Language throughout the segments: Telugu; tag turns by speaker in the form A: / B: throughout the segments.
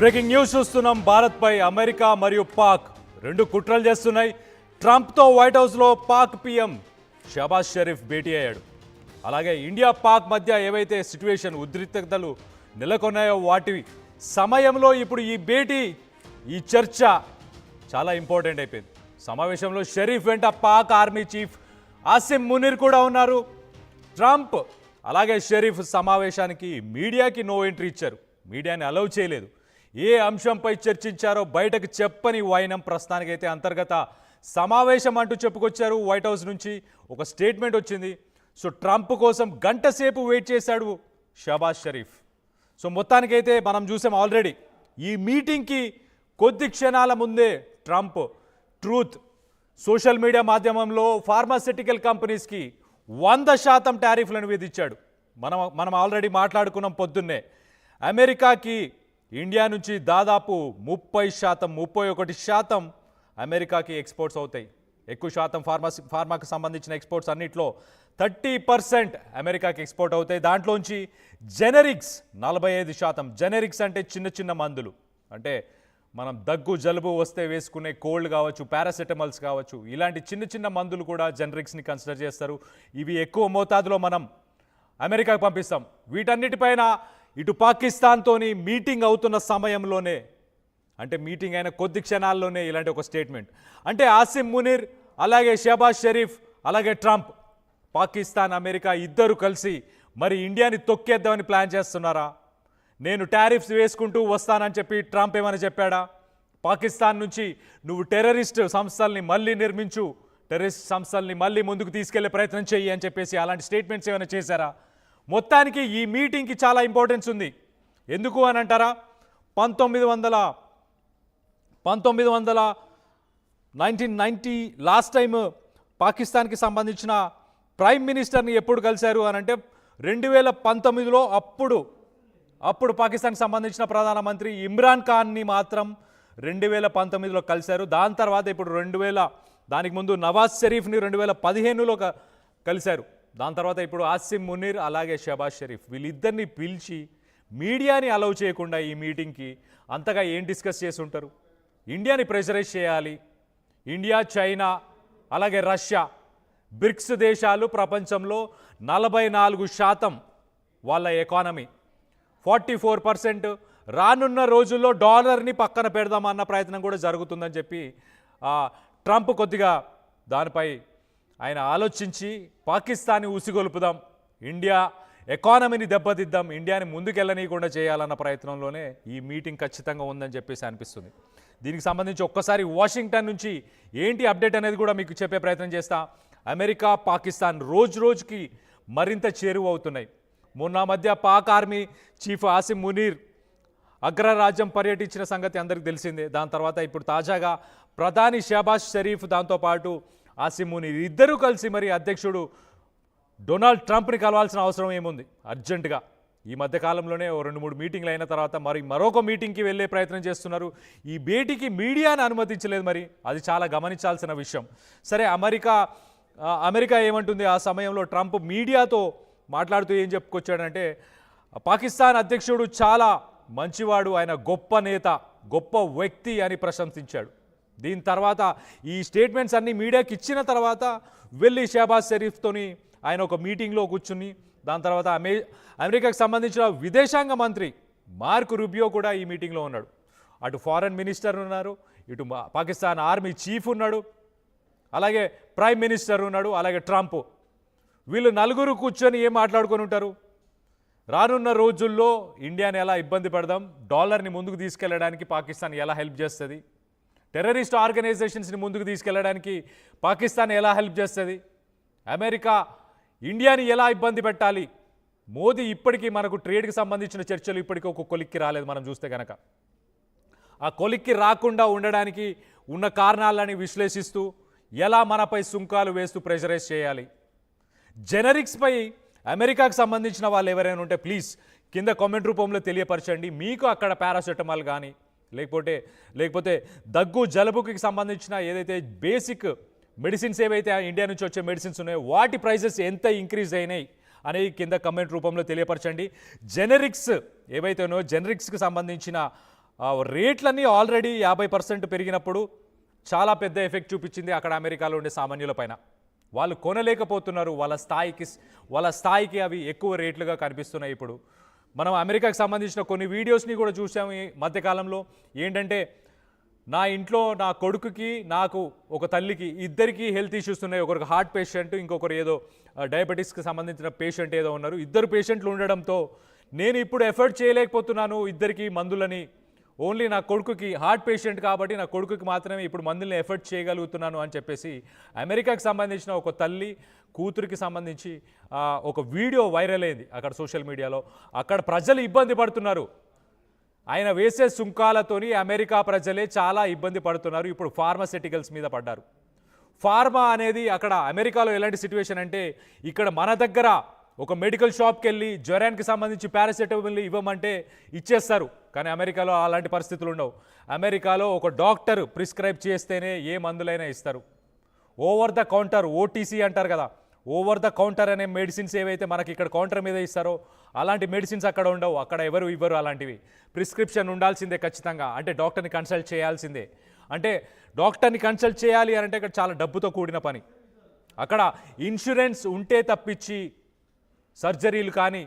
A: బ్రేకింగ్ న్యూస్ చూస్తున్నాం. భారత్పై అమెరికా మరియు పాక్ రెండు కుట్రలు చేస్తున్నాయి. ట్రంప్తో వైట్ హౌస్లో పాక్ పీఎం షహబాజ్ షరీఫ్ భేటీ అయ్యాడు. అలాగే ఇండియా పాక్ మధ్య ఏవైతే సిట్యుయేషన్ ఉద్రిక్తతలు నెలకొన్నాయో వాటి సమయంలో ఇప్పుడు ఈ భేటీ, ఈ చర్చ చాలా ఇంపార్టెంట్ అయిపోయింది. సమావేశంలో షరీఫ్ వెంట పాక్ ఆర్మీ చీఫ్ ఆసిమ్ మునీర్ కూడా ఉన్నారు. ట్రంప్ అలాగే షరీఫ్ సమావేశానికి మీడియాకి నో ఎంట్రీ ఇచ్చారు. మీడియాని అలౌ చేయలేదు. ఏ అంశంపై చర్చించారో బయటకు చెప్పని వైనం ప్రస్తుతానికైతే అంతర్గత సమావేశం అంటూ చెప్పుకొచ్చారు. వైట్ హౌస్ నుంచి ఒక స్టేట్మెంట్ వచ్చింది. సో ట్రంప్ కోసం గంట సేపు వెయిట్ చేశాడు షహబాజ్ షరీఫ్. సో మొత్తానికైతే మనం చూసాం ఆల్రెడీ. ఈ మీటింగ్కి కొద్ది క్షణాల ముందే ట్రంప్ ట్రూత్ సోషల్ మీడియా మాధ్యమంలో ఫార్మాస్యూటికల్ కంపెనీస్కి 100% టారిఫ్లను విధించాడు. మనం ఆల్రెడీ మాట్లాడుకున్నాం పొద్దున్నే. అమెరికాకి ఇండియా నుంచి దాదాపు 31% అమెరికాకి ఎక్స్పోర్ట్స్ అవుతాయి. ఎక్కువ శాతం ఫార్మాకి సంబంధించిన ఎక్స్పోర్ట్స్ అన్నిట్లో 30% అమెరికాకి ఎక్స్పోర్ట్ అవుతాయి. దాంట్లోంచి జెనరిక్స్ 45%. జెనరిక్స్ అంటే చిన్న చిన్న మందులు, అంటే మనం దగ్గు జలుబు వస్తే వేసుకునే కోల్డ్ కావచ్చు, పారాసెటమాల్స్ కావచ్చు, ఇలాంటి చిన్న చిన్న మందులు కూడా జెనరిక్స్ని కన్సిడర్ చేస్తారు. ఇవి ఎక్కువ మోతాదులో మనం అమెరికాకు పంపిస్తాం. వీటన్నిటిపైన ఇటు పాకిస్తాన్తోని మీటింగ్ అవుతున్న సమయంలోనే, అంటే మీటింగ్ అయిన కొద్ది క్షణాల్లోనే ఇలాంటి ఒక స్టేట్మెంట్. అంటే ఆసిమ్ మునీర్ అలాగే షహబాజ్ షరీఫ్ అలాగే ట్రంప్, పాకిస్తాన్ అమెరికా ఇద్దరు కలిసి మరి ఇండియాని తొక్కేద్దామని ప్లాన్ చేస్తున్నారా? నేను టారిఫ్స్ వేసుకుంటూ వస్తానని చెప్పి ట్రంప్ ఏమైనా చెప్పాడా? పాకిస్తాన్ నుంచి నువ్వు టెర్రరిస్ట్ సంస్థల్ని మళ్ళీ నిర్మించు, టెర్రరిస్ట్ సంస్థల్ని మళ్ళీ ముందుకు తీసుకెళ్లే ప్రయత్నం చెయ్యి అని చెప్పేసి అలాంటి స్టేట్మెంట్స్ ఏమైనా చేశారా? మొత్తానికి ఈ మీటింగ్కి చాలా ఇంపార్టెన్స్ ఉంది. ఎందుకు అని అంటారా? 1990 లాస్ట్ టైం పాకిస్తాన్కి సంబంధించిన ప్రైమ్ మినిస్టర్ని ఎప్పుడు కలిశారు అని అంటే 2019లో అప్పుడు పాకిస్తాన్కి సంబంధించిన ప్రధానమంత్రి ఇమ్రాన్ ఖాన్ని మాత్రం 2019లో కలిశారు. దాని తర్వాత ఇప్పుడు దానికి ముందు నవాజ్ షరీఫ్ని 2015లో కలిశారు. దాని తర్వాత ఇప్పుడు ఆసిమ్ మునీర్ అలాగే షహబాజ్ షరీఫ్ వీళ్ళిద్దరిని పిలిచి మీడియాని అలౌ చేయకుండా ఈ మీటింగ్కి అంతగా ఏం డిస్కస్ చేసి ఉంటారు? ఇండియాని ప్రెషరైజ్ చేయాలి. ఇండియా, చైనా అలాగే రష్యా, బ్రిక్స్ దేశాలు ప్రపంచంలో 44% వాళ్ళ ఎకానమీ, 44%. రానున్న రోజుల్లో డాలర్ని పక్కన పెడదామన్న ప్రయత్నం కూడా జరుగుతుందని చెప్పి ట్రంప్ కొద్దిగా దానిపై ఆయన ఆలోచించి పాకిస్తాన్ని ఉసిగొలుపుదాం, ఇండియా ఎకానమీని దెబ్బతిద్దాం, ఇండియాని ముందుకెళ్ళనీయకుండా చేయాలన్న ప్రయత్నంలోనే ఈ మీటింగ్ ఖచ్చితంగా ఉందని చెప్పేసి అనిపిస్తుంది. దీనికి సంబంధించి ఒక్కసారి వాషింగ్టన్ నుంచి ఏంటి అప్డేట్ అనేది కూడా మీకు చెప్పే ప్రయత్నం చేస్తా. అమెరికా, పాకిస్తాన్ రోజుకి మరింత చేరువ అవుతున్నాయి. మొన్న మధ్య పాక్ ఆర్మీ చీఫ్ ఆసిమ్ మునీర్ అగ్రరాజ్యం పర్యటించిన సంగతి అందరికీ తెలిసిందే. దాని తర్వాత ఇప్పుడు తాజాగా ప్రధాని షహబాజ్ షరీఫ్, దాంతోపాటు ఆసిమ్ మునీర్ ఇద్దరూ కలిసి మరి అధ్యక్షుడు డొనాల్డ్ ట్రంప్ని కలవాల్సిన అవసరం ఏముంది? అర్జెంటుగా ఈ మధ్యకాలంలోనే 2-3 మీటింగ్లు అయిన తర్వాత మరొక మీటింగ్కి వెళ్ళే ప్రయత్నం చేస్తున్నారు. ఈ భేటీకి మీడియాను అనుమతించలేదు. మరి అది చాలా గమనించాల్సిన విషయం. సరే, అమెరికా ఏమంటుంది? ఆ సమయంలో ట్రంప్ మీడియాతో మాట్లాడుతూ ఏం చెప్పుకొచ్చాడంటే, పాకిస్తాన్ అధ్యక్షుడు చాలా మంచివాడు, ఆయన గొప్ప నేత, గొప్ప వ్యక్తి అని ప్రశంసించాడు. దీని తర్వాత ఈ స్టేట్మెంట్స్ అన్నీ మీడియాకి ఇచ్చిన తర్వాత వెళ్ళి షహబాజ్ షరీఫ్తోని ఆయన ఒక మీటింగ్లో కూర్చుని, దాని తర్వాత అమెరికాకు సంబంధించిన విదేశాంగ మంత్రి మార్క్ రూబియో కూడా ఈ మీటింగ్లో ఉన్నాడు. అటు ఫారెన్ మినిస్టర్ ఉన్నారు, ఇటు పాకిస్తాన్ ఆర్మీ చీఫ్ ఉన్నాడు, అలాగే ప్రైమ్ మినిస్టర్ ఉన్నాడు, అలాగే ట్రంప్. వీళ్ళు నలుగురు కూర్చొని ఏం మాట్లాడుకొని ఉంటారు? రానున్న రోజుల్లో ఇండియాని ఎలా ఇబ్బంది పడదాం, డాలర్ని ముందుకు తీసుకెళ్లడానికి పాకిస్తాన్ ఎలా హెల్ప్ చేస్తుంది, టెర్రరిస్ట్ ఆర్గనైజేషన్స్ని ముందుకు తీసుకెళ్లడానికి పాకిస్తాన్ ఎలా హెల్ప్ చేస్తుంది, అమెరికా ఇండియాని ఎలా ఇబ్బంది పెట్టాలి. మోదీ ఇప్పటికీ మనకు ట్రేడ్కి సంబంధించిన చర్చలు ఇప్పటికీ ఒక కొలిక్కి రాలేదు. మనం చూస్తే కనుక ఆ కొలిక్కి రాకుండా ఉండడానికి ఉన్న కారణాలని విశ్లేషిస్తూ ఎలా మనపై సుంకాలు వేస్తూ ప్రెషరైజ్ చేయాలి. జెనరిక్స్పై అమెరికాకు సంబంధించిన వాళ్ళు ఎవరైనా ఉంటే ప్లీజ్ కింద కామెంట్ రూపంలో తెలియపరచండి. మీకు అక్కడ పారాసెటమాల్ కానీ లేకపోతే దగ్గు జలుబుకి సంబంధించిన ఏదైతే బేసిక్ మెడిసిన్స్ ఏవైతే ఇండియా నుంచి వచ్చే మెడిసిన్స్ ఉన్నాయో వాటి ప్రైసెస్ ఎంత ఇంక్రీజ్ అయినాయి అనేది కింద కమెంట్ రూపంలో తెలియపరచండి. జెనరిక్స్ ఏవైతే ఉన్నాయో జెనరిక్స్కి సంబంధించిన రేట్లన్నీ ఆల్రెడీ 50% పెరిగినప్పుడు చాలా పెద్ద ఎఫెక్ట్ చూపించింది అక్కడ అమెరికాలో ఉండే సామాన్యుల పైన. వాళ్ళు కొనలేకపోతున్నారు, వాళ్ళ స్థాయికి అవి ఎక్కువ రేట్లుగా కనిపిస్తున్నాయి. ఇప్పుడు మనం అమెరికాకి సంబంధించిన కొన్ని వీడియోస్ని కూడా చూసాము ఈ మధ్యకాలంలో. ఏంటంటే నా ఇంట్లో నా కొడుకుకి నాకు ఒక తల్లికి ఇద్దరికి హెల్త్ ఇష్యూస్ ఉన్నాయి. ఒకరికి హార్ట్ పేషెంట్, ఇంకొకరు ఏదో డయాబెటీస్కి సంబంధించిన పేషెంట్ ఏదో ఉన్నారు. ఇద్దరు పేషెంట్లు ఉండడంతో నేను ఇప్పుడు ఎఫర్ట్ చేయలేకపోతున్నాను ఇద్దరికి మందులని. ఓన్లీ నా కొడుకుకి హార్ట్ పేషెంట్ కాబట్టి నా కొడుకుకి మాత్రమే ఇప్పుడు మందుల్ని ఎఫర్ట్ చేయగలుగుతున్నాను అని చెప్పేసి అమెరికాకి సంబంధించిన ఒక తల్లి కూతురికి సంబంధించి ఒక వీడియో వైరల్ అయింది అక్కడ సోషల్ మీడియాలో. అక్కడ ప్రజలు ఇబ్బంది పడుతున్నారు. ఆయన వేసే సుంకాలతోని అమెరికా ప్రజలే చాలా ఇబ్బంది పడుతున్నారు. ఇప్పుడు ఫార్మాసిటికల్స్ మీద పడ్డారు. ఫార్మా అనేది అక్కడ అమెరికాలో ఎలాంటి సిచ్యువేషన్ అంటే, ఇక్కడ మన దగ్గర ఒక మెడికల్ షాప్కి వెళ్ళి జ్వరానికి సంబంధించి పారాసెటమాల్ ఇవ్వమంటే ఇచ్చేస్తారు. కానీ అమెరికాలో అలాంటి పరిస్థితులు ఉండవు. అమెరికాలో ఒక డాక్టర్ ప్రిస్క్రైబ్ చేస్తేనే ఏ మందులైనా ఇస్తారు. ఓవర్ ద కౌంటర్, ఓటీసీ అంటారు కదా, ఓవర్ ద కౌంటర్ అనే మెడిసిన్స్ ఏవైతే మనకి ఇక్కడ కౌంటర్ మీద ఇస్తారో అలాంటి మెడిసిన్స్ అక్కడ ఉండవు. అక్కడ ఎవరు ఇవ్వరు అలాంటివి. ప్రిస్క్రిప్షన్ ఉండాల్సిందే ఖచ్చితంగా. అంటే డాక్టర్ని కన్సల్ట్ చేయాల్సిందే. అంటే డాక్టర్ని కన్సల్ట్ చేయాలి అంటే ఇక్కడ చాలా డబ్బుతో కూడిన పని. అక్కడ ఇన్సూరెన్స్ ఉంటే తప్పించి సర్జరీలు కానీ,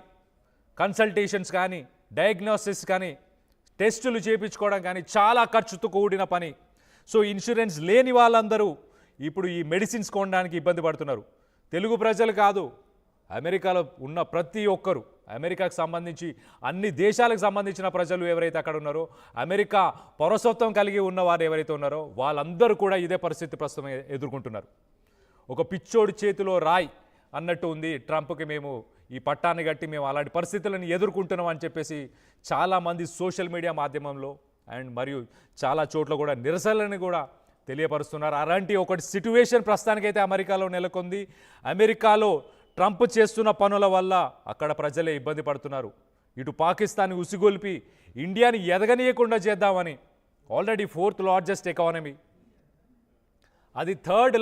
A: కన్సల్టేషన్స్ కానీ, డయాగ్నోసిస్ కానీ, టెస్టులు చేయించుకోవడం కానీ చాలా ఖర్చుతో కూడిన పని. సో ఇన్సూరెన్స్ లేని వాళ్ళందరూ ఇప్పుడు ఈ మెడిసిన్స్ కొనడానికి ఇబ్బంది పడుతున్నారు. తెలుగు ప్రజలు కాదు, అమెరికాలో ఉన్న ప్రతి ఒక్కరు, అమెరికాకు సంబంధించి అన్ని దేశాలకు సంబంధించిన ప్రజలు ఎవరైతే అక్కడ ఉన్నారో, అమెరికా పౌరసత్వం కలిగి ఉన్నవారు ఎవరైతే ఉన్నారో వాళ్ళందరూ కూడా ఇదే పరిస్థితి ప్రస్తుతం ఎదుర్కొంటున్నారు. ఒక పిచ్చోడి చేతిలో రాయి అన్నట్టు ఉంది. ట్రంప్కి మేము ఈ పట్టాన్ని కట్టి మేము అలాంటి పరిస్థితులను ఎదుర్కొంటున్నాం అని చెప్పేసి చాలామంది సోషల్ మీడియా మాధ్యమంలో అండ్ మరియు చాలా చోట్ల కూడా నిరసనలను కూడా తెలియపరుస్తున్నారు. అలాంటి ఒకటి సిట్యువేషన్ ప్రస్తుతానికైతే అమెరికాలో నెలకొంది. అమెరికాలో ట్రంప్ చేస్తున్న పనుల వల్ల అక్కడ ప్రజలే ఇబ్బంది పడుతున్నారు. ఇటు పాకిస్తాన్ని ఉసిగొల్పి ఇండియాని ఎదగనీయకుండా చేద్దామని, ఆల్రెడీ 4th లార్జెస్ట్ ఎకానమీ, అది 3rd